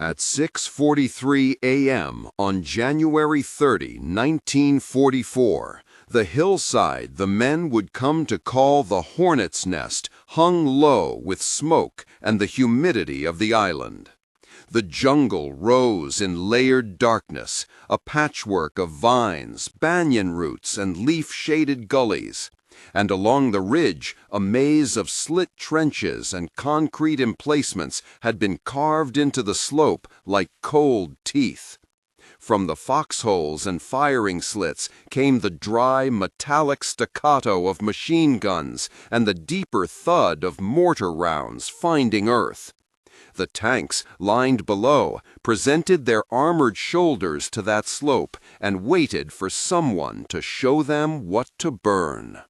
At 6:43 a.m. on January 30, 1944, the hillside the men would come to call the Hornet's Nest hung low with smoke and the humidity of the island. The jungle rose in layered darkness, a patchwork of vines, banyan roots, and leaf-shaded gullies. And along the ridge, a maze of slit trenches and concrete emplacements had been carved into the slope like cold teeth. From the foxholes and firing slits came the dry, metallic staccato of machine guns and the deeper thud of mortar rounds finding earth. The tanks, lined below, presented their armored shoulders to that slope and waited for someone to show them what to burn.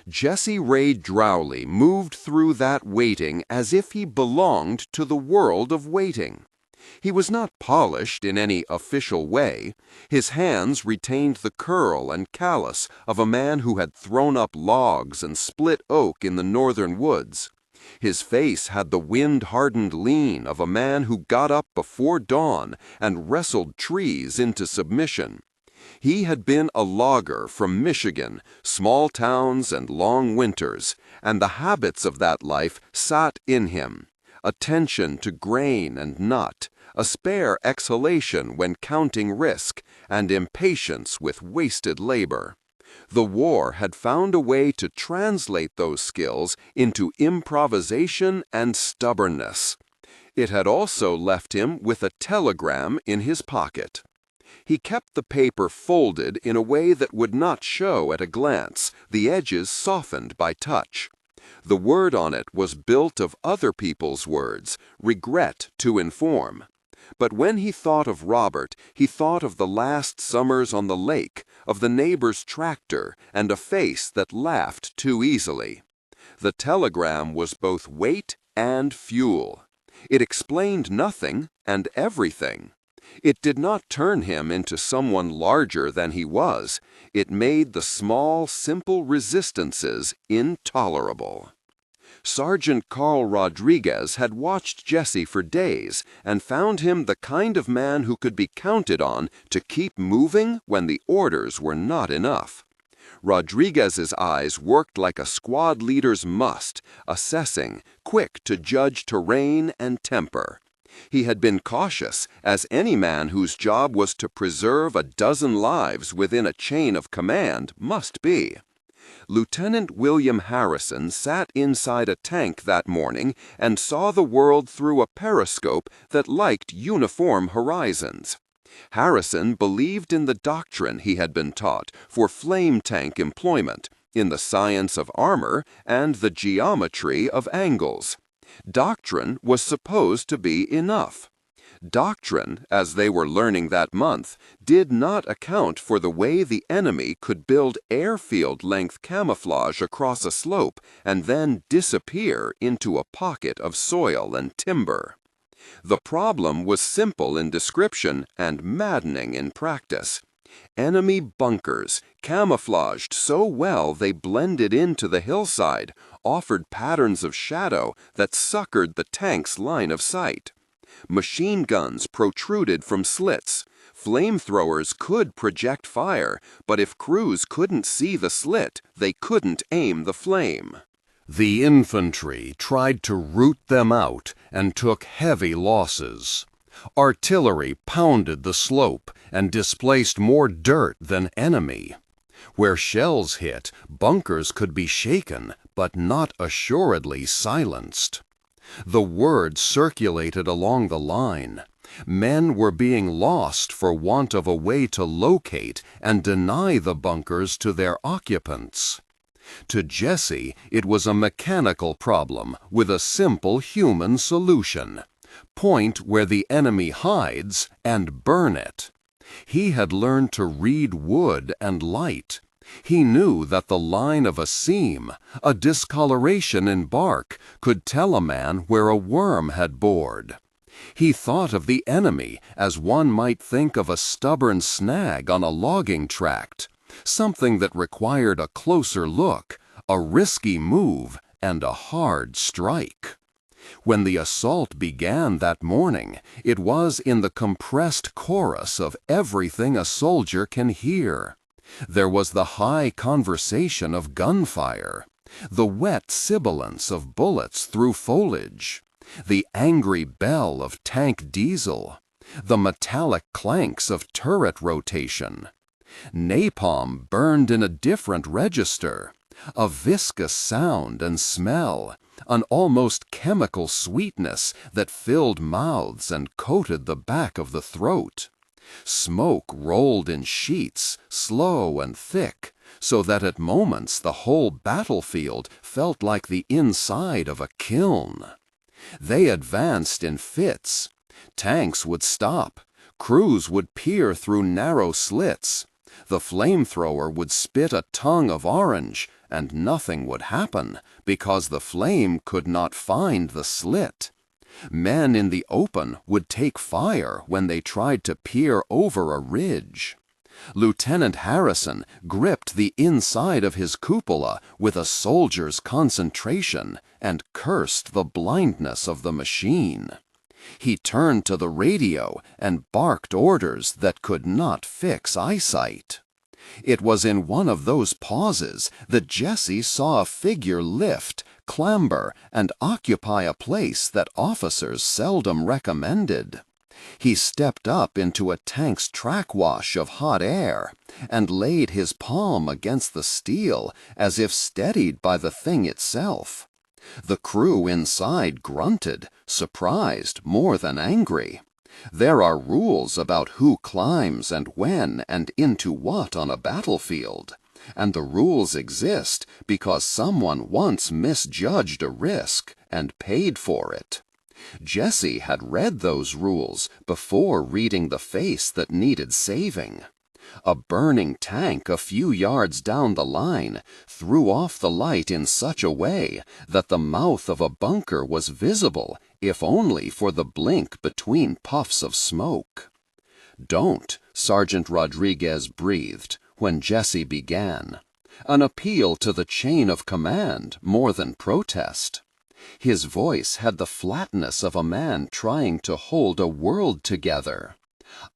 Jesse Ray Drowley moved through that waiting as if he belonged to the world of waiting. He was not polished in any official way. His hands retained the curl and callus of a man who had thrown up logs and split oak in the northern woods. His face had the wind-hardened lean of a man who got up before dawn and wrestled trees into submission. He had been a logger from Michigan, small towns and long winters, and the habits of that life sat in him. Attention to grain and nut, a spare exhalation when counting risk, and impatience with wasted labor. The war had found a way to translate those skills into improvisation and stubbornness. It had also left him with a telegram in his pocket. He kept the paper folded in a way that would not show at a glance, the edges softened by touch. The word on it was built of other people's words, regret to inform. But when he thought of Robert, he thought of the last summers on the lake, of the neighbor's tractor, and a face that laughed too easily. The telegram was both weight and fuel. It explained nothing and everything. It did not turn him into someone larger than he was. It made the small, simple resistances intolerable. Sergeant Carl Rodriguez had watched Jesse for days and found him the kind of man who could be counted on to keep moving when the orders were not enough. Rodriguez's eyes worked like a squad leader's must, assessing, quick to judge terrain and temper. He had been cautious, as any man whose job was to preserve a dozen lives within a chain of command must be. Lieutenant William Harrison sat inside a tank that morning and saw the world through a periscope that liked uniform horizons. Harrison believed in the doctrine he had been taught for flame tank employment, in the science of armor and the geometry of angles. Doctrine was supposed to be enough. Doctrine, as they were learning that month, did not account for the way the enemy could build airfield-length camouflage across a slope and then disappear into a pocket of soil and timber. The problem was simple in description and maddening in practice. Enemy bunkers, camouflaged so well they blended into the hillside, offered patterns of shadow that suckered the tank's line of sight. Machine guns protruded from slits. Flamethrowers could project fire, but if crews couldn't see the slit, they couldn't aim the flame. The infantry tried to root them out and took heavy losses. Artillery pounded the slope and displaced more dirt than enemy. Where shells hit, bunkers could be shaken, but not assuredly silenced. The word circulated along the line. Men were being lost for want of a way to locate and deny the bunkers to their occupants. To Jesse, it was a mechanical problem with a simple human solution. Point where the enemy hides and burn it. He had learned to read wood and light. He knew that the line of a seam, a discoloration in bark, could tell a man where a worm had bored. He thought of the enemy as one might think of a stubborn snag on a logging tract, something that required a closer look, a risky move, and a hard strike. When the assault began that morning, it was in the compressed chorus of everything a soldier can hear. There was the high conversation of gunfire, the wet sibilance of bullets through foliage, the angry bell of tank diesel, the metallic clanks of turret rotation. Napalm burned in a different register, a viscous sound and smell, an almost chemical sweetness that filled mouths and coated the back of the throat. Smoke rolled in sheets, slow and thick, so that at moments the whole battlefield felt like the inside of a kiln. They advanced in fits. Tanks would stop. Crews would peer through narrow slits. The flamethrower would spit a tongue of orange, and nothing would happen because the flame could not find the slit. Men in the open would take fire when they tried to peer over a ridge. Lieutenant Harrison gripped the inside of his cupola with a soldier's concentration and cursed the blindness of the machine. He turned to the radio and barked orders that could not fix eyesight. It was in one of those pauses that Jesse saw a figure lift, clamber, and occupy a place that officers seldom recommended. He stepped up into a tank's track wash of hot air and laid his palm against the steel as if steadied by the thing itself. The crew inside grunted, surprised more than angry. There are rules about who climbs and when and into what on a battlefield, and the rules exist because someone once misjudged a risk and paid for it. Jesse had read those rules before reading the face that needed saving. A burning tank a few yards down the line threw off the light in such a way that the mouth of a bunker was visible, if only for the blink between puffs of smoke. "Don't," Sergeant Rodriguez breathed when Jesse began, an appeal to the chain of command more than protest. His voice had the flatness of a man trying to hold a world together.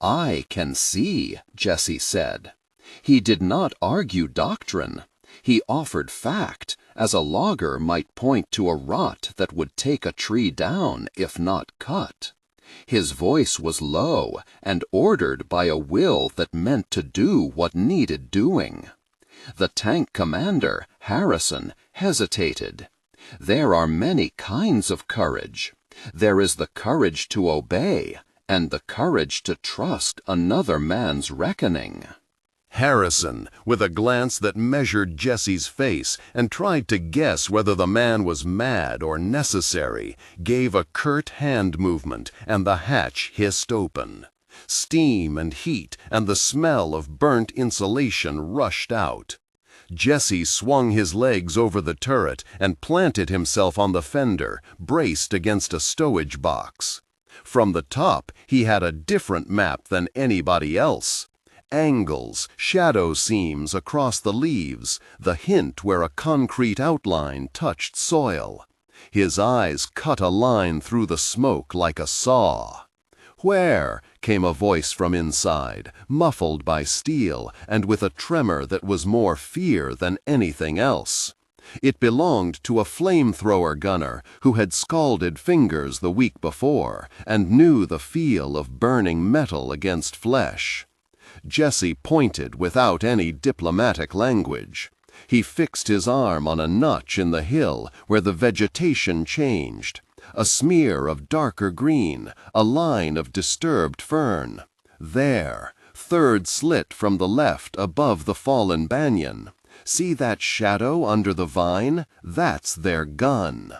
"I can see," Jesse said. He did not argue doctrine. He offered fact, as a logger might point to a rot that would take a tree down if not cut. His voice was low and ordered by a will that meant to do what needed doing. The tank commander, Harrison, hesitated. There are many kinds of courage. There is the courage to obey, and the courage to trust another man's reckoning. Harrison, with a glance that measured Jesse's face and tried to guess whether the man was mad or necessary, gave a curt hand movement, and the hatch hissed open. Steam and heat and the smell of burnt insulation rushed out. Jesse swung his legs over the turret and planted himself on the fender, braced against a stowage box. From the top, he had a different map than anybody else. Angles, shadow seams across the leaves, the hint where a concrete outline touched soil. His eyes cut a line through the smoke like a saw. "Where?" came a voice from inside, muffled by steel and with a tremor that was more fear than anything else. It belonged to a flamethrower gunner who had scalded fingers the week before and knew the feel of burning metal against flesh. Jesse pointed without any diplomatic language. He fixed his arm on a notch in the hill where the vegetation changed. A smear of darker green, a line of disturbed fern. There, third slit from the left above the fallen banyan. See that shadow under the vine? That's their gun.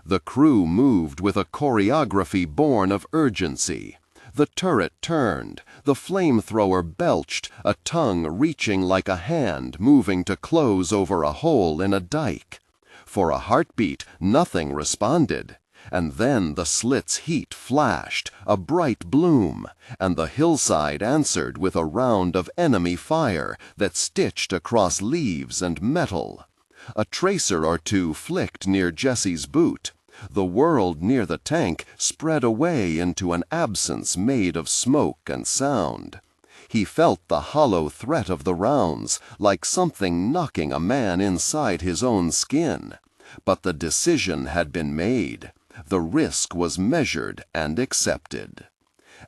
The crew moved with a choreography born of urgency. The turret turned, the flamethrower belched, a tongue reaching like a hand moving to close over a hole in a dike. For a heartbeat, nothing responded. And then the slit's heat flashed, a bright bloom, and the hillside answered with a round of enemy fire that stitched across leaves and metal. A tracer or two flicked near Jesse's boot. The world near the tank spread away into an absence made of smoke and sound. He felt the hollow threat of the rounds, like something knocking a man inside his own skin. But the decision had been made. The risk was measured and accepted.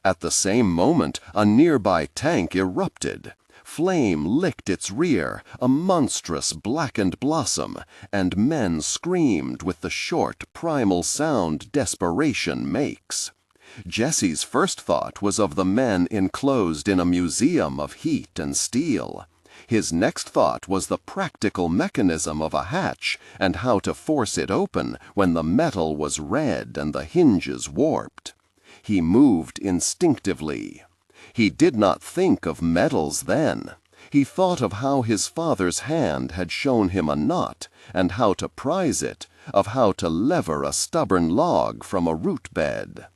At the same moment, a nearby tank erupted. Flame licked its rear, a monstrous blackened blossom, and men screamed with the short, primal sound desperation makes. Jesse's first thought was of the men enclosed in a museum of heat and steel. His next thought was the practical mechanism of a hatch and how to force it open when the metal was red and the hinges warped. He moved instinctively. He did not think of metals then. He thought of how his father's hand had shown him a knot, and how to prise it, of how to lever a stubborn log from a root bed.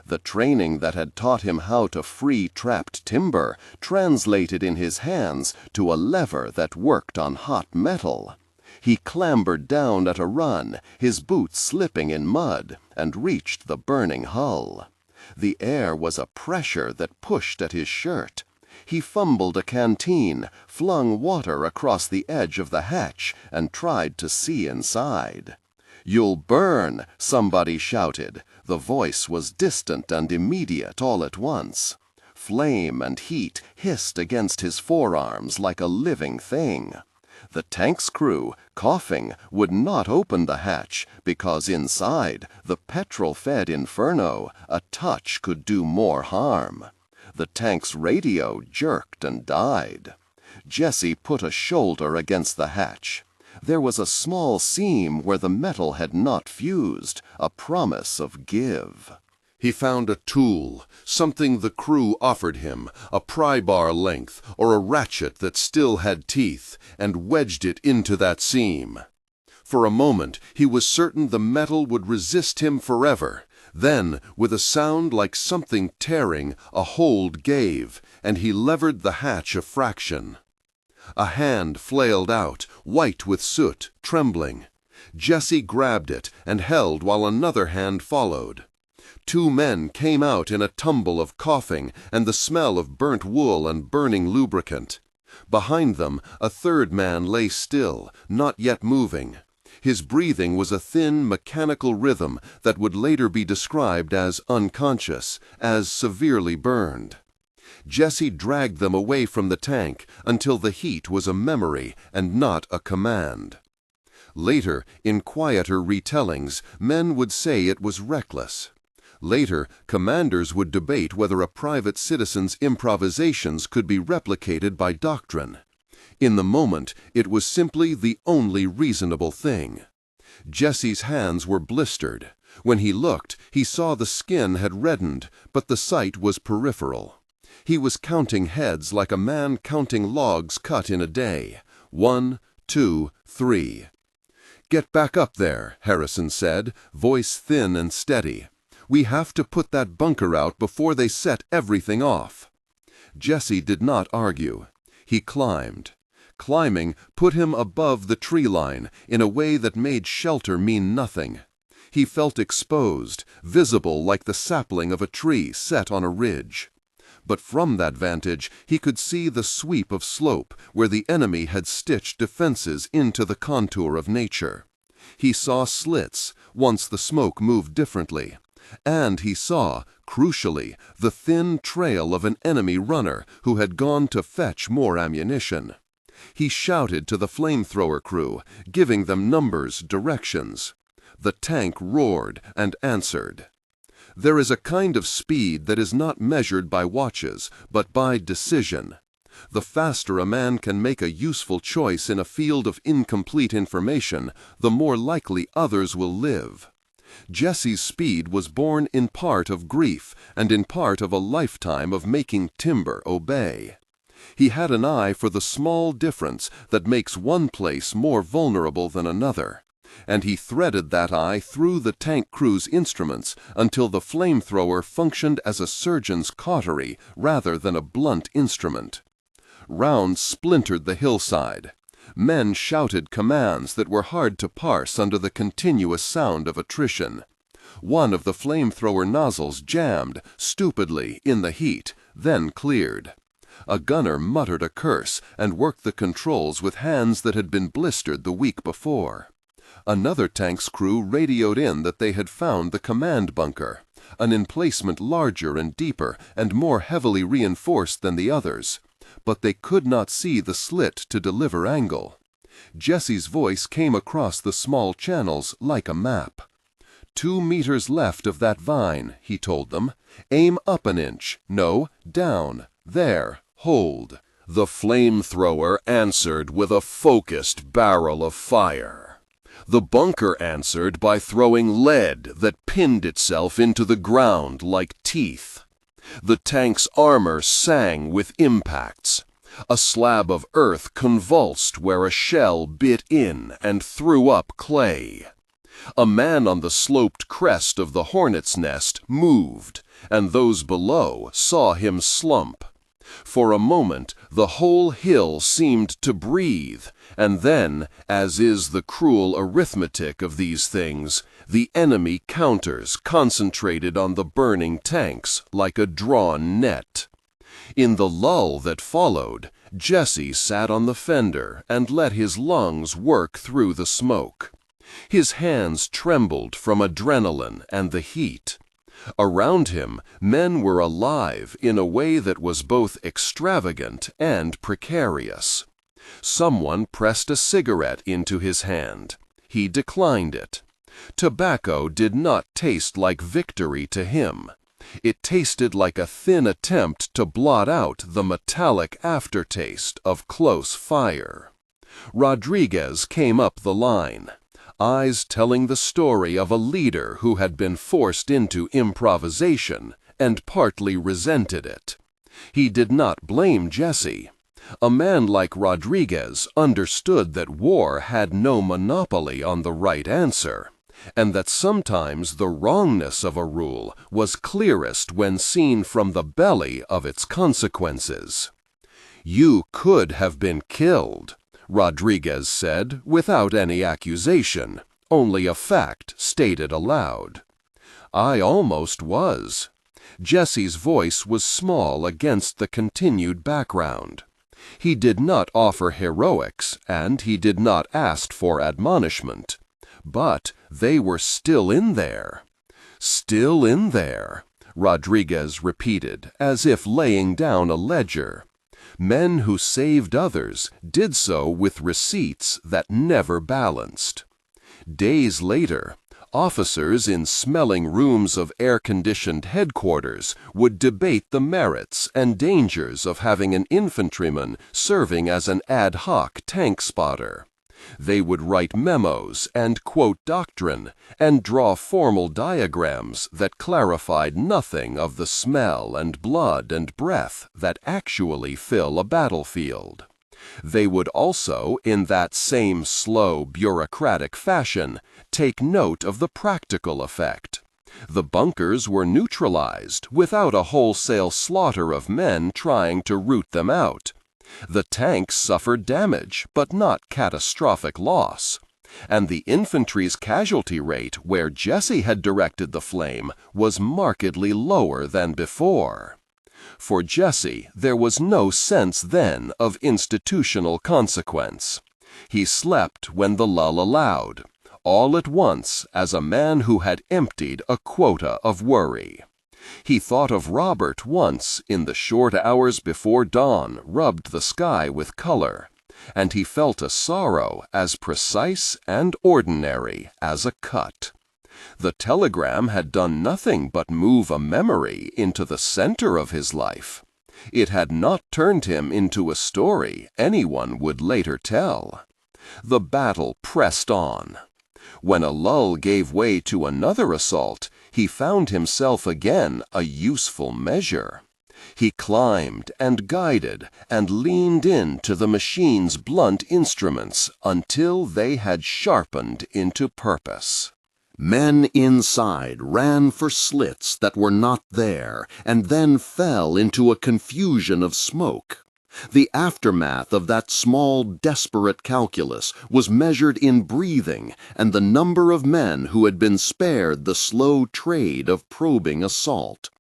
The training that had taught him how to free trapped timber translated in his hands to a lever that worked on hot metal. He clambered down at a run, his boots slipping in mud, and reached the burning hull. The air was a pressure that pushed at his shirt. He fumbled a canteen, flung water across the edge of the hatch, and tried to see inside. "You'll burn," somebody shouted. The voice was distant and immediate all at once. Flame and heat hissed against his forearms like a living thing. The tank's crew, coughing, would not open the hatch because inside, the petrol-fed inferno, a touch could do more harm. The tank's radio jerked and died. Jesse put a shoulder against the hatch. There was a small seam where the metal had not fused, a promise of give. He found a tool, something the crew offered him, a pry-bar length or a ratchet that still had teeth, and wedged it into that seam. For a moment, he was certain the metal would resist him forever. Then, with a sound like something tearing, a hold gave, and he levered the hatch a fraction. A hand flailed out, white with soot, trembling. Jesse grabbed it and held while another hand followed. Two men came out in a tumble of coughing and the smell of burnt wool and burning lubricant. Behind them, a third man lay still, not yet moving. His breathing was a thin, mechanical rhythm that would later be described as unconscious, as severely burned. Jesse dragged them away from the tank until the heat was a memory and not a command. Later, in quieter retellings, men would say it was reckless. Later, commanders would debate whether a private citizen's improvisations could be replicated by doctrine. In the moment, it was simply the only reasonable thing. Jesse's hands were blistered. When he looked, he saw the skin had reddened, but the sight was peripheral. He was counting heads like a man counting logs cut in a day. 1, 2, 3. "Get back up there," Harrison said, voice thin and steady. "We have to put that bunker out before they set everything off." Jesse did not argue. He climbed. Climbing put him above the tree line in a way that made shelter mean nothing. He felt exposed, visible like the sapling of a tree set on a ridge. But from that vantage he could see the sweep of slope where the enemy had stitched defenses into the contour of nature. He saw slits, once the smoke moved differently. And he saw, crucially, the thin trail of an enemy runner who had gone to fetch more ammunition. He shouted to the flamethrower crew, giving them numbers, directions. The tank roared and answered. There is a kind of speed that is not measured by watches, but by decision. The faster a man can make a useful choice in a field of incomplete information, the more likely others will live. Jesse's speed was born in part of grief and in part of a lifetime of making timber obey. He had an eye for the small difference that makes one place more vulnerable than another, and he threaded that eye through the tank crew's instruments until the flamethrower functioned as a surgeon's cautery rather than a blunt instrument. Rounds splintered the hillside. Men shouted commands that were hard to parse under the continuous sound of attrition. One of the flamethrower nozzles jammed, stupidly, in the heat, then cleared. A gunner muttered a curse and worked the controls with hands that had been blistered the week before. Another tank's crew radioed in that they had found the command bunker, an emplacement larger and deeper and more heavily reinforced than the others, but they could not see the slit to deliver angle. Jesse's voice came across the small channels like a map. 2 meters left of that vine, he told them. Aim up an inch. No, down. There. Hold. The flamethrower answered with a focused barrel of fire. The bunker answered by throwing lead that pinned itself into the ground like teeth. The tank's armor sang with impacts. A slab of earth convulsed where a shell bit in and threw up clay. A man on the sloped crest of the hornet's nest moved, and those below saw him slump. For a moment the whole hill seemed to breathe, and then, as is the cruel arithmetic of these things, the enemy counters concentrated on the burning tanks like a drawn net. In the lull that followed, Jesse sat on the fender and let his lungs work through the smoke. His hands trembled from adrenaline and the heat. Around him, men were alive in a way that was both extravagant and precarious. Someone pressed a cigarette into his hand. He declined it. Tobacco did not taste like victory to him. It tasted like a thin attempt to blot out the metallic aftertaste of close fire. Rodriguez came up the line, eyes telling the story of a leader who had been forced into improvisation and partly resented it. He did not blame Jesse. A man like Rodriguez understood that war had no monopoly on the right answer, and that sometimes the wrongness of a rule was clearest when seen from the belly of its consequences. "You could have been killed," Rodriguez said, without any accusation, only a fact stated aloud. "I almost was." Jesse's voice was small against the continued background. He did not offer heroics, and he did not ask for admonishment. But they were still in there. "Still in there," Rodriguez repeated, as if laying down a ledger. Men who saved others did so with receipts that never balanced. Days later, officers in smelling rooms of air-conditioned headquarters would debate the merits and dangers of having an infantryman serving as an ad hoc tank spotter. They would write memos and quote doctrine and draw formal diagrams that clarified nothing of the smell and blood and breath that actually fill a battlefield. They would also, in that same slow, bureaucratic fashion, take note of the practical effect. The bunkers were neutralized without a wholesale slaughter of men trying to root them out. The tanks suffered damage, but not catastrophic loss. And the infantry's casualty rate where Jesse had directed the flame was markedly lower than before. For Jesse, there was no sense then of institutional consequence. He slept when the lull allowed, all at once as a man who had emptied a quota of worry. He thought of Robert once in the short hours before dawn rubbed the sky with color, and he felt a sorrow as precise and ordinary as a cut. The telegram had done nothing but move a memory into the center of his life. It had not turned him into a story anyone would later tell. The battle pressed on. When a lull gave way to another assault, he found himself again a useful measure. He climbed and guided and leaned in to the machine's blunt instruments until they had sharpened into purpose. Men inside ran for slits that were not there and then fell into a confusion of smoke. The aftermath of that small, desperate calculus was measured in breathing and the number of men who had been spared the slow trade of probing assault.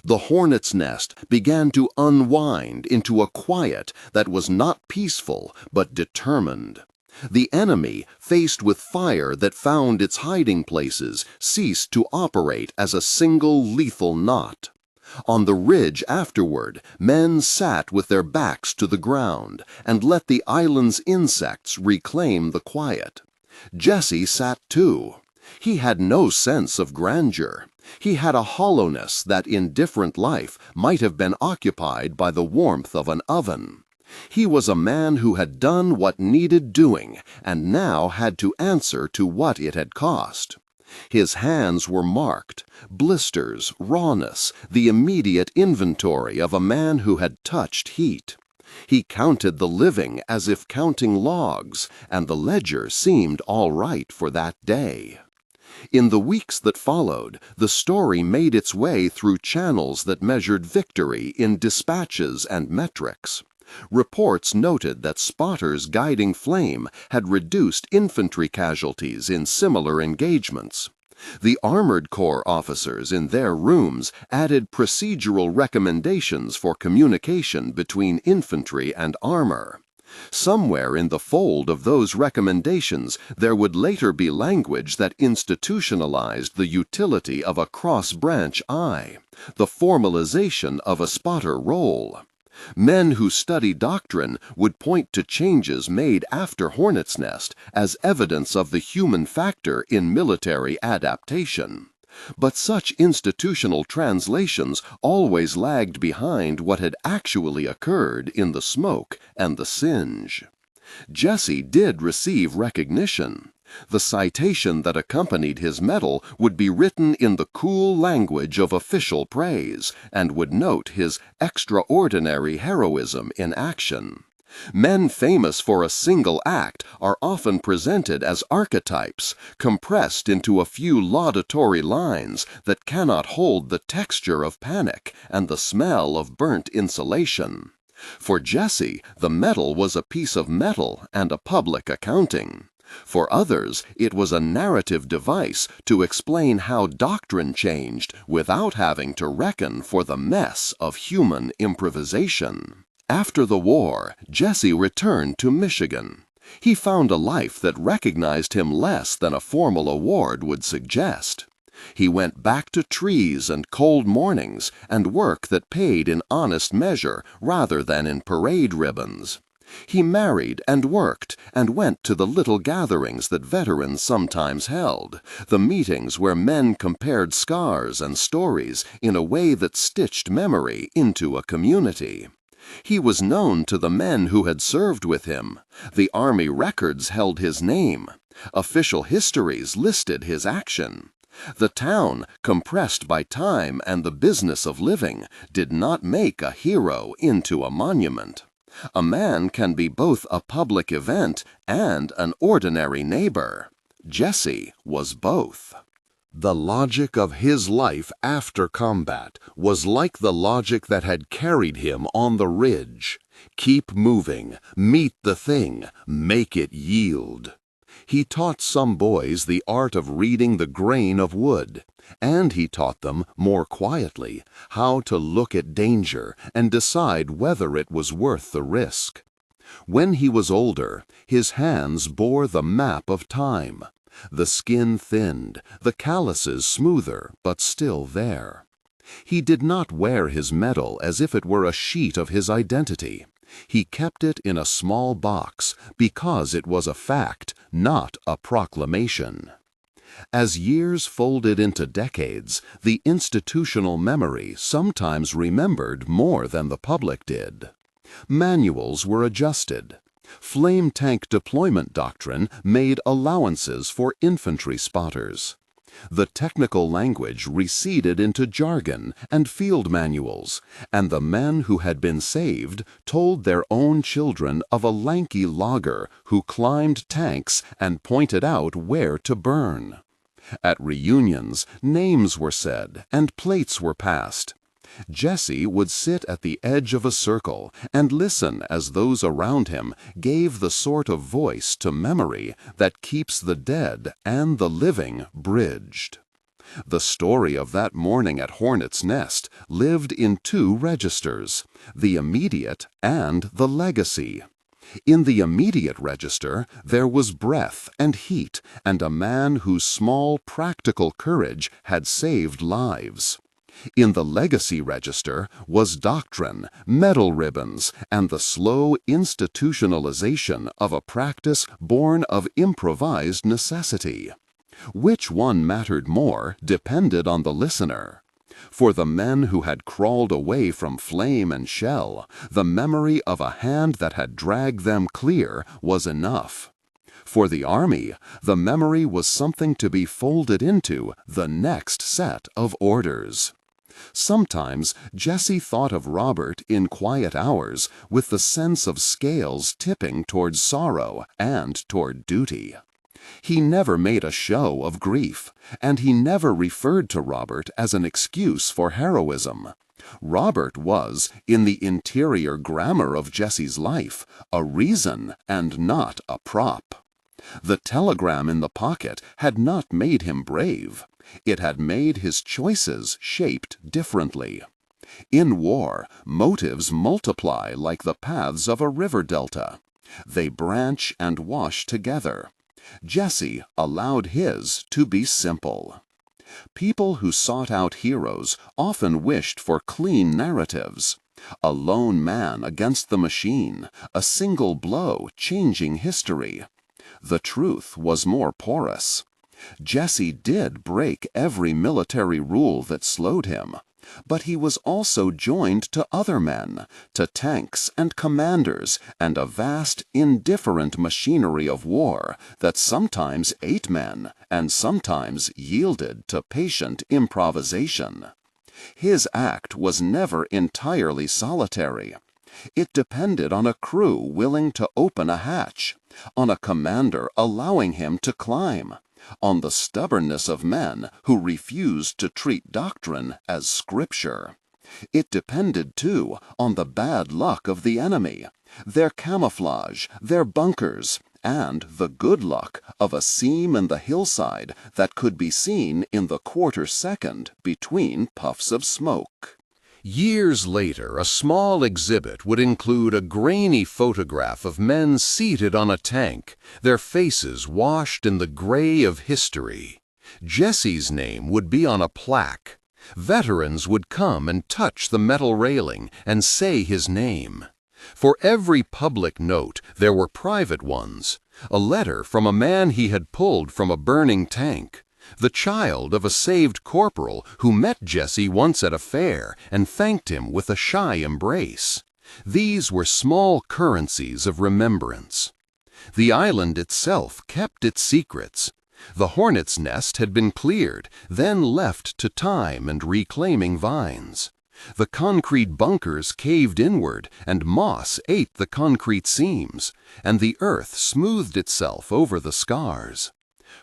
The hornet's nest began to unwind into a quiet that was not peaceful but determined. The enemy, faced with fire that found its hiding places, ceased to operate as a single lethal knot. On the ridge afterward, men sat with their backs to the ground and let the island's insects reclaim the quiet. Jesse sat too. He had no sense of grandeur. He had a hollowness that in different life might have been occupied by the warmth of an oven. He was a man who had done what needed doing and now had to answer to what it had cost. His hands were marked, blisters, rawness, the immediate inventory of a man who had touched heat. He counted the living as if counting logs, and the ledger seemed all right for that day. In the weeks that followed, the story made its way through channels that measured victory in dispatches and metrics. Reports noted that spotters guiding flame had reduced infantry casualties in similar engagements. The Armored Corps officers in their rooms added procedural recommendations for communication between infantry and armor. Somewhere in the fold of those recommendations there would later be language that institutionalized the utility of a cross-branch eye, the formalization of a spotter role. Men who study doctrine would point to changes made after Hornet's Nest as evidence of the human factor in military adaptation. But such institutional translations always lagged behind what had actually occurred in the smoke and the singe. Jesse did receive recognition. The citation that accompanied his medal would be written in the cool language of official praise and would note his extraordinary heroism in action. Men famous for a single act are often presented as archetypes, compressed into a few laudatory lines that cannot hold the texture of panic and the smell of burnt insulation. For Jesse, the medal was a piece of metal and a public accounting. For others, it was a narrative device to explain how doctrine changed without having to reckon for the mess of human improvisation. After the war, Jesse returned to Michigan. He found a life that recognized him less than a formal award would suggest. He went back to trees and cold mornings and work that paid in honest measure rather than in parade ribbons. He married and worked and went to the little gatherings that veterans sometimes held, the meetings where men compared scars and stories in a way that stitched memory into a community. He was known to the men who had served with him. The Army records held his name. Official histories listed his action. The town, compressed by time and the business of living, did not make a hero into a monument. A man can be both a public event and an ordinary neighbor. Jesse was both. The logic of his life after combat was like the logic that had carried him on the ridge. Keep moving, meet the thing, make it yield. He taught some boys the art of reading the grain of wood, and he taught them, more quietly, how to look at danger and decide whether it was worth the risk. When he was older, his hands bore the map of time. The skin thinned, the calluses smoother, but still there. He did not wear his medal as if it were a sheet of his identity. He kept it in a small box because it was a fact, not a proclamation. As years folded into decades, the institutional memory sometimes remembered more than the public did. Manuals were adjusted. Flame tank deployment doctrine made allowances for infantry spotters. The technical language receded into jargon and field manuals, and the men who had been saved told their own children of a lanky logger who climbed tanks and pointed out where to burn. At reunions, names were said and plates were passed. Jesse would sit at the edge of a circle and listen as those around him gave the sort of voice to memory that keeps the dead and the living bridged. The story of that morning at Hornet's Nest lived in two registers, the immediate and the legacy. In the immediate register, there was breath and heat and a man whose small practical courage had saved lives. In the legacy register was doctrine, medal ribbons, and the slow institutionalization of a practice born of improvised necessity. Which one mattered more depended on the listener. For the men who had crawled away from flame and shell, the memory of a hand that had dragged them clear was enough. For the army, the memory was something to be folded into the next set of orders. Sometimes Jesse thought of Robert in quiet hours with the sense of scales tipping toward sorrow and toward duty. He never made a show of grief, and he never referred to Robert as an excuse for heroism. Robert was, in the interior grammar of Jesse's life, a reason and not a prop. The telegram in the pocket had not made him brave. It had made his choices shaped differently. In war, motives multiply like the paths of a river delta. They branch and wash together. Jesse allowed his to be simple. People who sought out heroes often wished for clean narratives. A lone man against the machine, a single blow changing history. The truth was more porous. Jesse did break every military rule that slowed him, but he was also joined to other men, to tanks and commanders, and a vast, indifferent machinery of war that sometimes ate men and sometimes yielded to patient improvisation. His act was never entirely solitary. It depended on a crew willing to open a hatch, on a commander allowing him to climb, on the stubbornness of men who refused to treat doctrine as scripture. It depended, too, on the bad luck of the enemy, their camouflage, their bunkers, and the good luck of a seam in the hillside that could be seen in the quarter-second between puffs of smoke. Years later, a small exhibit would include a grainy photograph of men seated on a tank, their faces washed in the gray of history. Jesse's name would be on a plaque. Veterans would come and touch the metal railing and say his name. For every public note, there were private ones. A letter from a man he had pulled from a burning tank. The child of a saved corporal who met Jesse once at a fair and thanked him with a shy embrace. These were small currencies of remembrance. The island itself kept its secrets. The hornet's nest had been cleared, then left to time and reclaiming vines. The concrete bunkers caved inward, and moss ate the concrete seams, and the earth smoothed itself over the scars.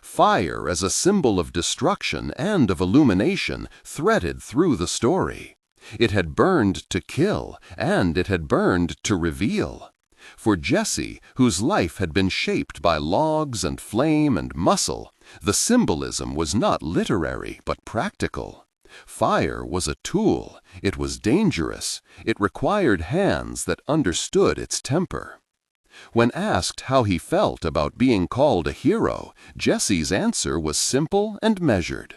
Fire as a symbol of destruction and of illumination threaded through the story. It had burned to kill, and it had burned to reveal. For Jesse, whose life had been shaped by logs and flame and muscle, the symbolism was not literary but practical. Fire was a tool. It was dangerous. It required hands that understood its temper. When asked how he felt about being called a hero, Jesse's answer was simple and measured.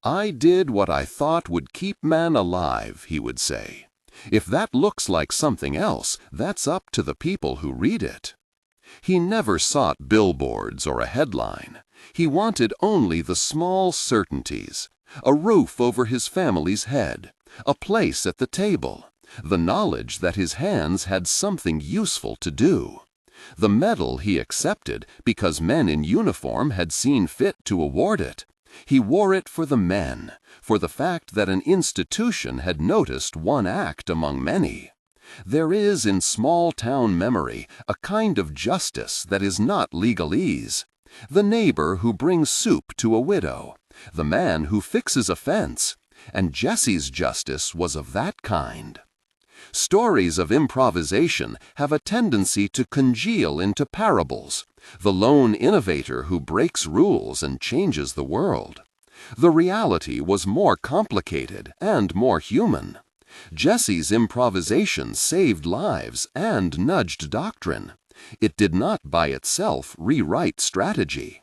"I did what I thought would keep man alive," he would say. "If that looks like something else, that's up to the people who read it." He never sought billboards or a headline. He wanted only the small certainties: a roof over his family's head, a place at the table, the knowledge that his hands had something useful to do. The medal he accepted because men in uniform had seen fit to award it. He wore it for the men, for the fact that an institution had noticed one act among many. There is in small-town memory a kind of justice that is not legalese. The neighbor who brings soup to a widow, the man who fixes a fence, and Jesse's justice was of that kind. Stories of improvisation have a tendency to congeal into parables, the lone innovator who breaks rules and changes the world. The reality was more complicated and more human. Jesse's improvisation saved lives and nudged doctrine. It did not by itself rewrite strategy.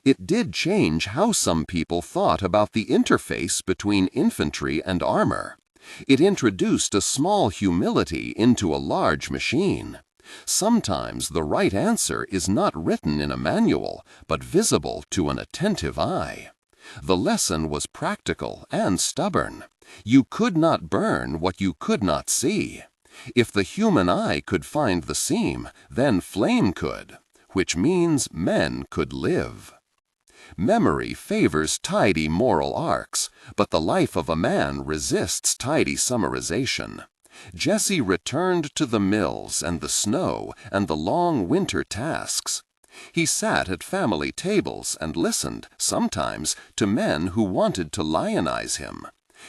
It did change how some people thought about the interface between infantry and armor. It introduced a small humility into a large machine. Sometimes the right answer is not written in a manual, but visible to an attentive eye. The lesson was practical and stubborn. You could not burn what you could not see. If the human eye could find the seam, then flame could, which means men could live. Memory favors tidy moral arcs, but the life of a man resists tidy summarization. Jesse returned to the mills and the snow and the long winter tasks. He sat at family tables and listened, sometimes, to men who wanted to lionize him.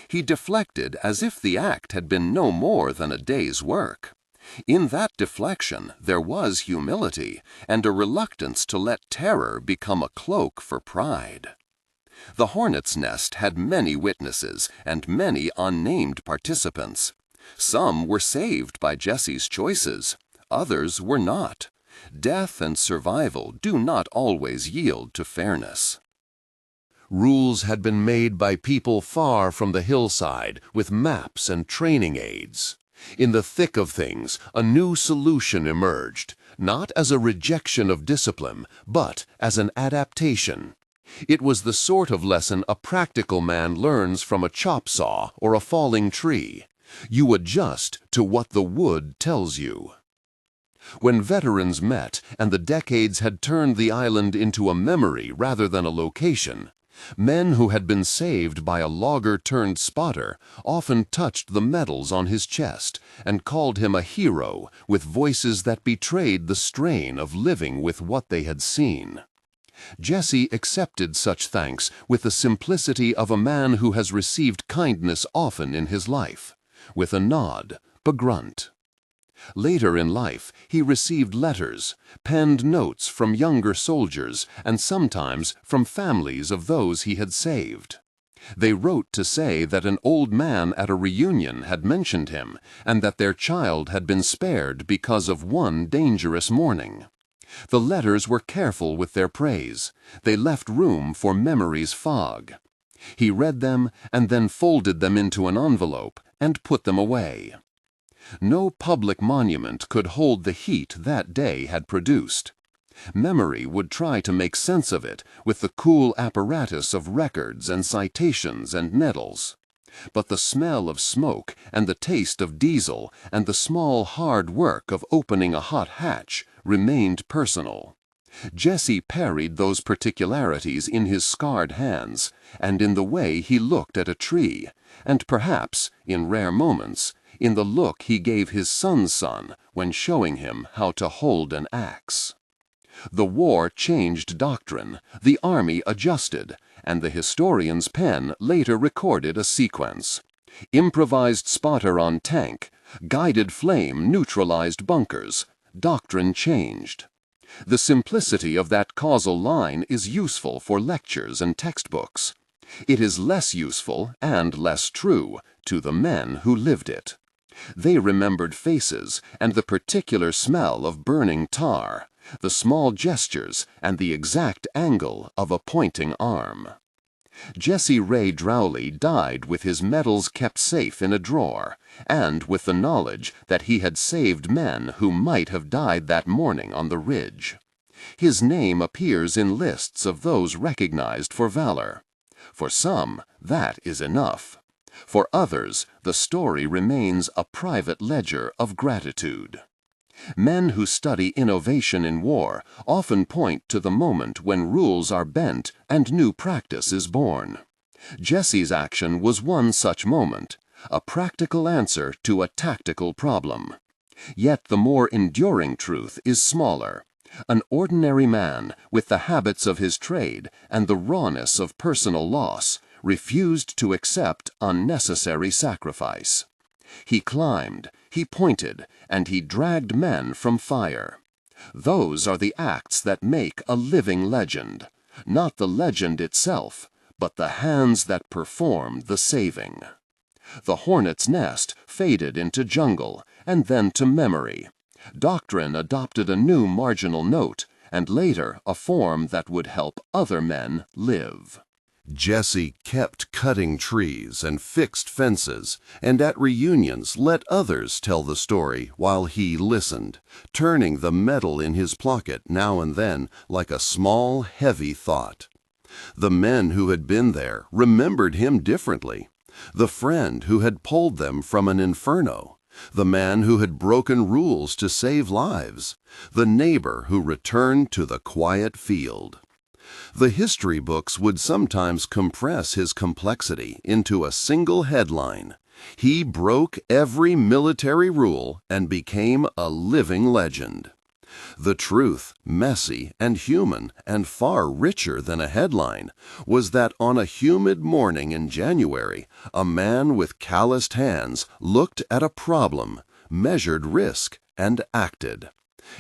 He deflected as if the act had been no more than a day's work. In that deflection there was humility and a reluctance to let terror become a cloak for pride. The hornet's nest had many witnesses and many unnamed participants. Some were saved by Jesse's choices, others were not. Death and survival do not always yield to fairness. Rules had been made by people far from the hillside with maps and training aids. In the thick of things, a new solution emerged, not as a rejection of discipline, but as an adaptation. It was the sort of lesson a practical man learns from a chop saw or a falling tree. You adjust to what the wood tells you. When veterans met and the decades had turned the island into a memory rather than a location, men who had been saved by a logger-turned-spotter often touched the medals on his chest and called him a hero with voices that betrayed the strain of living with what they had seen. Jesse accepted such thanks with the simplicity of a man who has received kindness often in his life, with a nod, a grunt. Later in life, he received letters, penned notes from younger soldiers, and sometimes from families of those he had saved. They wrote to say that an old man at a reunion had mentioned him, and that their child had been spared because of one dangerous morning. The letters were careful with their praise. They left room for memory's fog. He read them and then folded them into an envelope and put them away. No public monument could hold the heat that day had produced. Memory would try to make sense of it with the cool apparatus of records and citations and nettles. But the smell of smoke and the taste of diesel and the small hard work of opening a hot hatch remained personal. Jesse parried those particularities in his scarred hands and in the way he looked at a tree, and perhaps, in rare moments, in the look he gave his son's son when showing him how to hold an axe. The war changed doctrine, the army adjusted, and the historian's pen later recorded a sequence. Improvised spotter on tank, guided flame neutralized bunkers, doctrine changed. The simplicity of that causal line is useful for lectures and textbooks. It is less useful and less true to the men who lived it. They remembered faces and the particular smell of burning tar, the small gestures and the exact angle of a pointing arm. Jesse Ray Drowley died with his medals kept safe in a drawer, and with the knowledge that he had saved men who might have died that morning on the ridge. His name appears in lists of those recognized for valor. For some, that is enough. For others, the story remains a private ledger of gratitude. Men who study innovation in war often point to the moment when rules are bent and new practice is born. Jesse's action was one such moment, a practical answer to a tactical problem. Yet the more enduring truth is smaller. An ordinary man, with the habits of his trade and the rawness of personal loss, refused to accept unnecessary sacrifice. He climbed, he pointed, and he dragged men from fire. Those are the acts that make a living legend, not the legend itself, but the hands that performed the saving. The hornet's nest faded into jungle and then to memory. Doctrine adopted a new marginal note and later a form that would help other men live. Jesse kept cutting trees and fixed fences, and at reunions let others tell the story while he listened, turning the metal in his pocket now and then like a small, heavy thought. The men who had been there remembered him differently. The friend who had pulled them from an inferno, the man who had broken rules to save lives, the neighbor who returned to the quiet field. The history books would sometimes compress his complexity into a single headline. He broke every military rule and became a living legend. The truth, messy and human and far richer than a headline, was that on a humid morning in January, a man with calloused hands looked at a problem, measured risk, and acted.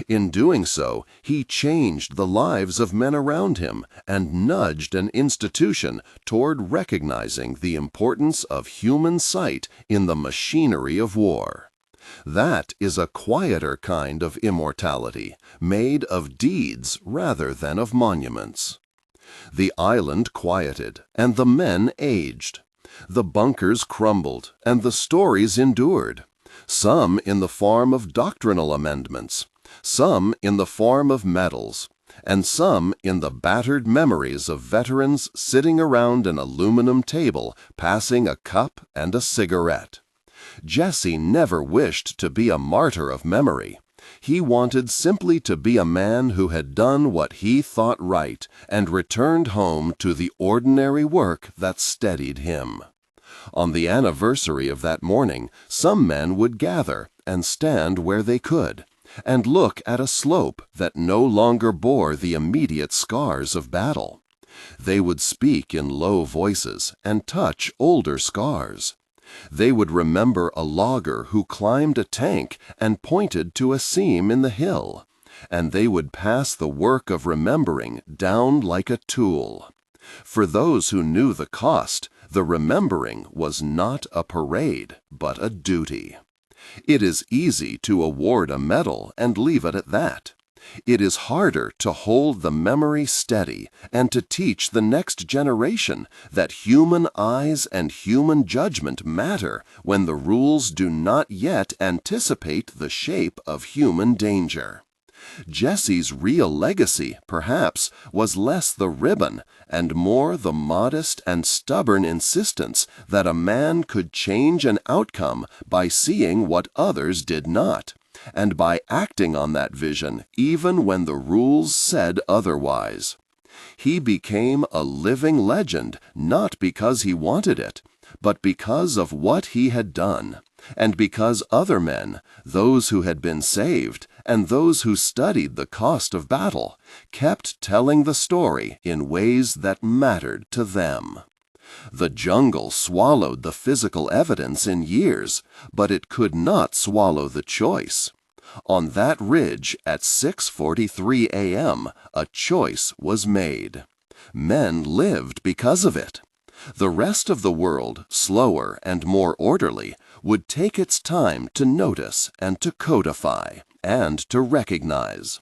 In doing so, he changed the lives of men around him and nudged an institution toward recognizing the importance of human sight in the machinery of war. That is a quieter kind of immortality, made of deeds rather than of monuments. The island quieted, and the men aged. The bunkers crumbled, and the stories endured, some in the form of doctrinal amendments, some in the form of medals, and some in the battered memories of veterans sitting around an aluminum table passing a cup and a cigarette. Jesse never wished to be a martyr of memory. He wanted simply to be a man who had done what he thought right and returned home to the ordinary work that steadied him. On the anniversary of that morning, some men would gather and stand where they could, and look at a slope that no longer bore the immediate scars of battle. They would speak in low voices and touch older scars. They would remember a logger who climbed a tank and pointed to a seam in the hill, and they would pass the work of remembering down like a tool. For those who knew the cost, the remembering was not a parade, but a duty. It is easy to award a medal and leave it at that. It is harder to hold the memory steady and to teach the next generation that human eyes and human judgment matter when the rules do not yet anticipate the shape of human danger. Jesse's real legacy, perhaps, was less the ribbon and more the modest and stubborn insistence that a man could change an outcome by seeing what others did not, and by acting on that vision even when the rules said otherwise. He became a living legend not because he wanted it, but because of what he had done, and because other men, those who had been saved, and those who studied the cost of battle, kept telling the story in ways that mattered to them. The jungle swallowed the physical evidence in years, but it could not swallow the choice. On that ridge at 6:43 a.m., a choice was made. Men lived because of it. The rest of the world, slower and more orderly, would take its time to notice and to codify and to recognize.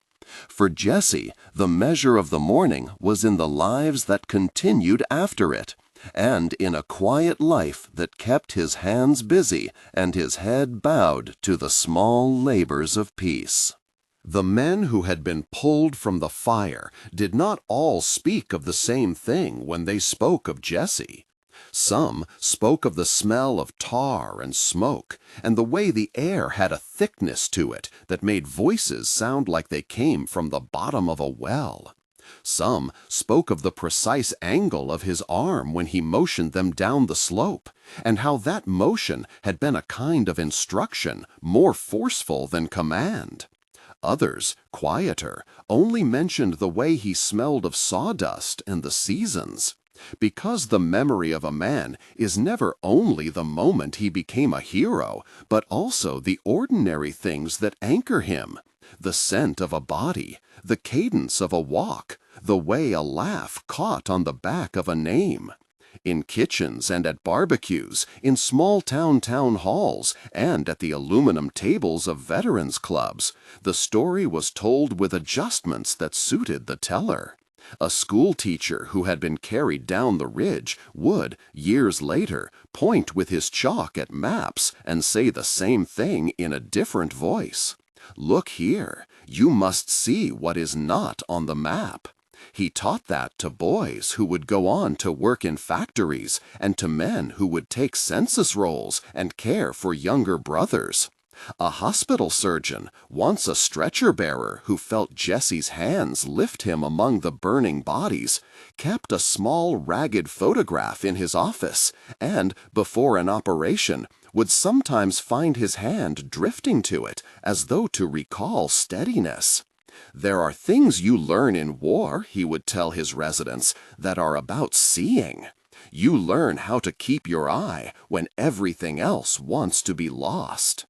For Jesse, the measure of the morning was in the lives that continued after it, and in a quiet life that kept his hands busy and his head bowed to the small labors of peace. The men who had been pulled from the fire did not all speak of the same thing when they spoke of Jesse. Some spoke of the smell of tar and smoke, and the way the air had a thickness to it that made voices sound like they came from the bottom of a well. Some spoke of the precise angle of his arm when he motioned them down the slope, and how that motion had been a kind of instruction more forceful than command. Others, quieter, only mentioned the way he smelled of sawdust and the seasons. Because the memory of a man is never only the moment he became a hero, but also the ordinary things that anchor him. The scent of a body, the cadence of a walk, the way a laugh caught on the back of a name. In kitchens and at barbecues, in small-town town halls, and at the aluminum tables of veterans' clubs, the story was told with adjustments that suited the teller. A school teacher who had been carried down the ridge would, years later, point with his chalk at maps and say the same thing in a different voice. "Look here, you must see what is not on the map." He taught that to boys who would go on to work in factories and to men who would take census rolls and care for younger brothers. A hospital surgeon, once a stretcher-bearer who felt Jesse's hands lift him among the burning bodies, kept a small ragged photograph in his office and, before an operation, would sometimes find his hand drifting to it as though to recall steadiness. "There are things you learn in war," he would tell his residents, "that are about seeing. You learn how to keep your eye when everything else wants to be lost."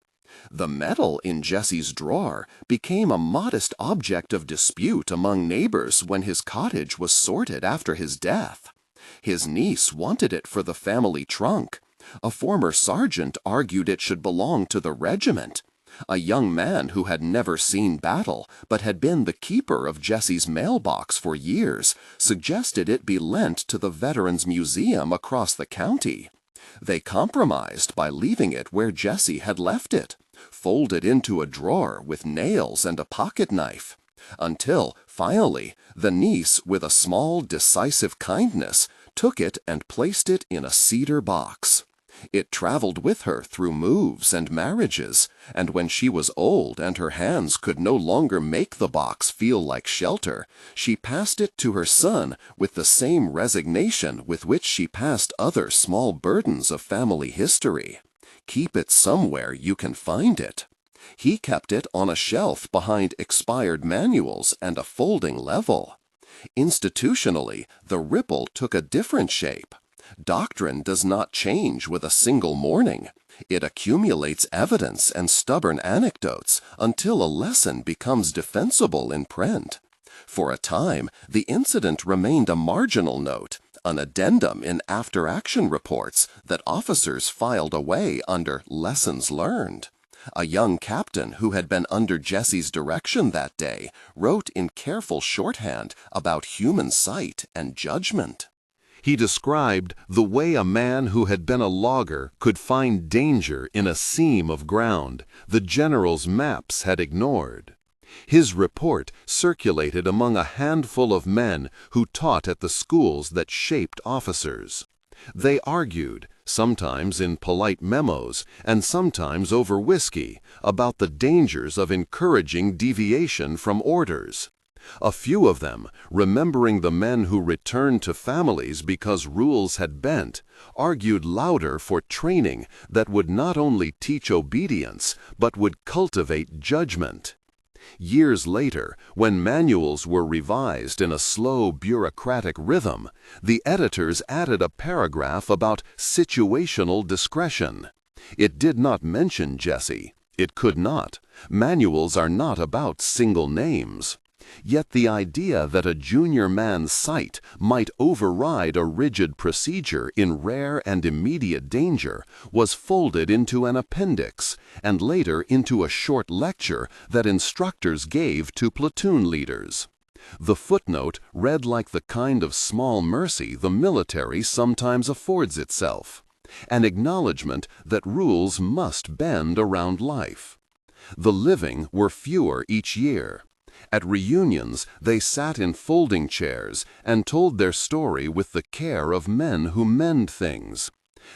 The medal in Jesse's drawer became a modest object of dispute among neighbors when his cottage was sorted after his death. His niece wanted it for the family trunk. A former sergeant argued it should belong to the regiment. A young man who had never seen battle but had been the keeper of Jesse's mailbox for years suggested it be lent to the Veterans Museum across the county. They compromised by leaving it where Jesse had left it, folded into a drawer with nails and a pocket knife, until, finally, the niece, with a small, decisive kindness, took it and placed it in a cedar box. It traveled with her through moves and marriages, and when she was old and her hands could no longer make the box feel like shelter, she passed it to her son with the same resignation with which she passed other small burdens of family history. Keep it somewhere you can find it. He kept it on a shelf behind expired manuals and a folding level. Institutionally, the ripple took a different shape. Doctrine does not change with a single morning. It accumulates evidence and stubborn anecdotes until a lesson becomes defensible in print. For a time, the incident remained a marginal note, an addendum in after-action reports that officers filed away under lessons learned. A young captain who had been under Jesse's direction that day wrote in careful shorthand about human sight and judgment. He described the way a man who had been a logger could find danger in a seam of ground the general's maps had ignored. His report circulated among a handful of men who taught at the schools that shaped officers. They argued, sometimes in polite memos and sometimes over whiskey, about the dangers of encouraging deviation from orders. A few of them, remembering the men who returned to families because rules had bent, argued louder for training that would not only teach obedience, but would cultivate judgment. Years later, when manuals were revised in a slow bureaucratic rhythm, the editors added a paragraph about situational discretion. It did not mention Jesse. It could not. Manuals are not about single names. Yet the idea that a junior man's sight might override a rigid procedure in rare and immediate danger was folded into an appendix and later into a short lecture that instructors gave to platoon leaders. The footnote read like the kind of small mercy the military sometimes affords itself, an acknowledgement that rules must bend around life. The living were fewer each year. At reunions, they sat in folding chairs and told their story with the care of men who mend things.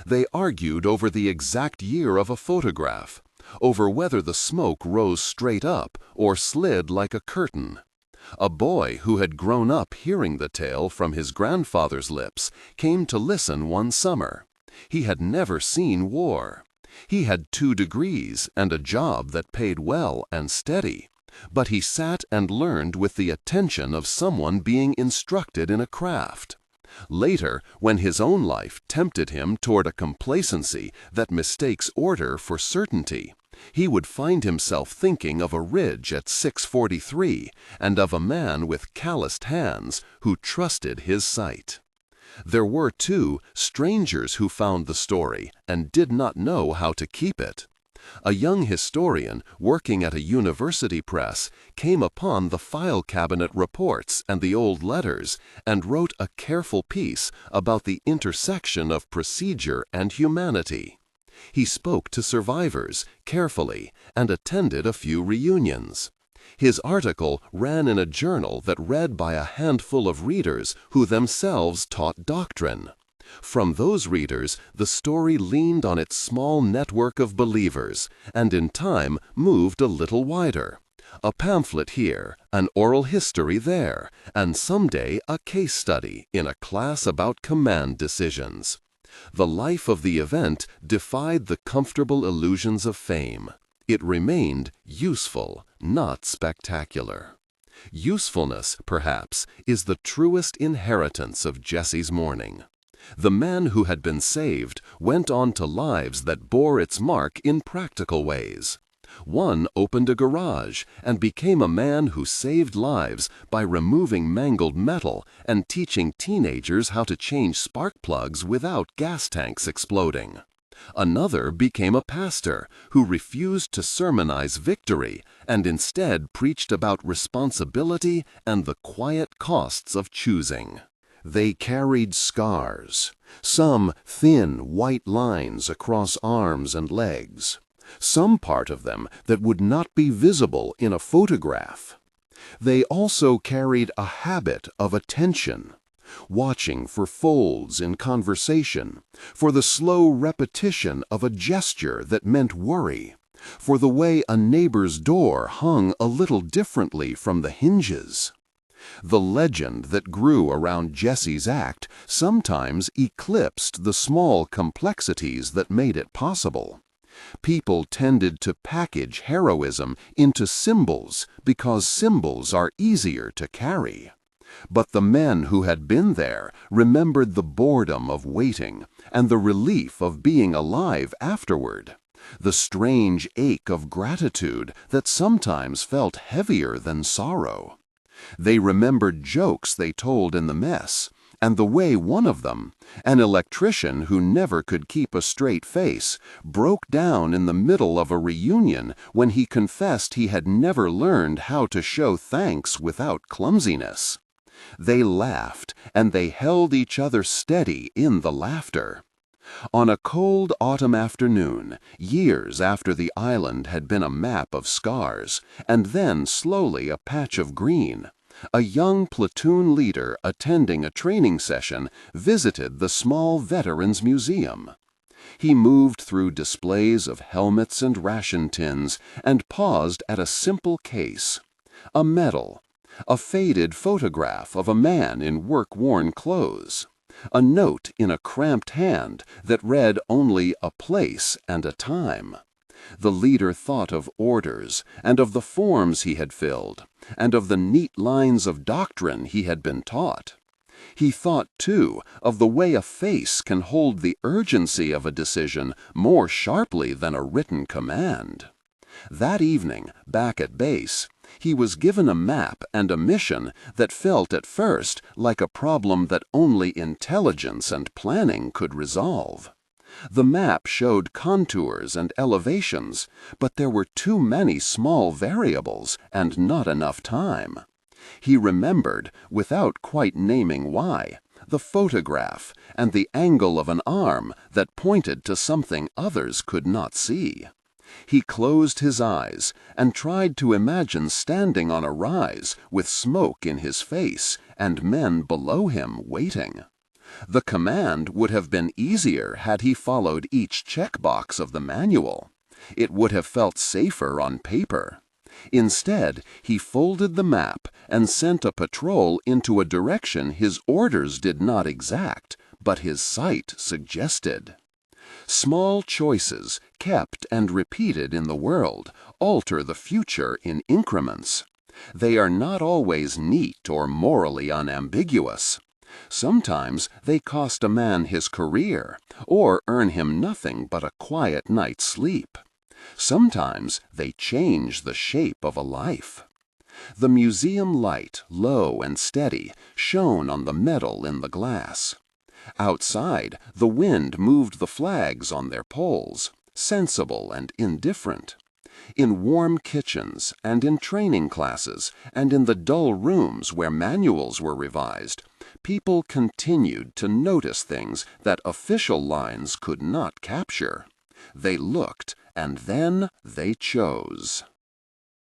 They argued over the exact year of a photograph, over whether the smoke rose straight up or slid like a curtain. A boy who had grown up hearing the tale from his grandfather's lips came to listen one summer. He had never seen war. He had 2 degrees and a job that paid well and steady. But he sat and learned with the attention of someone being instructed in a craft. Later, when his own life tempted him toward a complacency that mistakes order for certainty, he would find himself thinking of a ridge at 6:43 and of a man with calloused hands who trusted his sight. There were, too, strangers who found the story and did not know how to keep it. A young historian working at a university press came upon the file cabinet reports and the old letters and wrote a careful piece about the intersection of procedure and humanity. He spoke to survivors carefully and attended a few reunions. His article ran in a journal that read by a handful of readers who themselves taught doctrine. From those readers, the story leaned on its small network of believers and in time moved a little wider. A pamphlet here, an oral history there, and someday a case study in a class about command decisions. The life of the event defied the comfortable illusions of fame. It remained useful, not spectacular. Usefulness, perhaps, is the truest inheritance of Jesse's morning. The man who had been saved went on to lives that bore its mark in practical ways. One opened a garage and became a man who saved lives by removing mangled metal and teaching teenagers how to change spark plugs without gas tanks exploding. Another became a pastor who refused to sermonize victory and instead preached about responsibility and the quiet costs of choosing. They carried scars, some thin white lines across arms and legs, some part of them that would not be visible in a photograph. They also carried a habit of attention, watching for folds in conversation, for the slow repetition of a gesture that meant worry, for the way a neighbor's door hung a little differently from the hinges. The legend that grew around Jesse's act sometimes eclipsed the small complexities that made it possible. People tended to package heroism into symbols because symbols are easier to carry. But the men who had been there remembered the boredom of waiting and the relief of being alive afterward, the strange ache of gratitude that sometimes felt heavier than sorrow. They remembered jokes they told in the mess, and the way one of them, an electrician who never could keep a straight face, broke down in the middle of a reunion when he confessed he had never learned how to show thanks without clumsiness. They laughed, and they held each other steady in the laughter. On a cold autumn afternoon, years after the island had been a map of scars, and then slowly a patch of green, a young platoon leader attending a training session visited the small Veterans Museum. He moved through displays of helmets and ration tins and paused at a simple case, a medal, a faded photograph of a man in work-worn clothes, a note in a cramped hand that read only a place and a time. The leader thought of orders and of the forms he had filled and of the neat lines of doctrine he had been taught. He thought, too, of the way a face can hold the urgency of a decision more sharply than a written command. That evening, back at base, he was given a map and a mission that felt at first like a problem that only intelligence and planning could resolve. The map showed contours and elevations, but there were too many small variables and not enough time. He remembered, without quite naming why, the photograph and the angle of an arm that pointed to something others could not see. He closed his eyes and tried to imagine standing on a rise with smoke in his face and men below him waiting. The command would have been easier had he followed each checkbox of the manual. It would have felt safer on paper. Instead, he folded the map and sent a patrol into a direction his orders did not exact, but his sight suggested. Small choices, kept and repeated in the world, alter the future in increments. They are not always neat or morally unambiguous. Sometimes they cost a man his career, or earn him nothing but a quiet night's sleep. Sometimes they change the shape of a life. The museum light, low and steady, shone on the metal in the glass. Outside, the wind moved the flags on their poles, sensible and indifferent. In warm kitchens, and in training classes, and in the dull rooms where manuals were revised, people continued to notice things that official lines could not capture. They looked, and then they chose.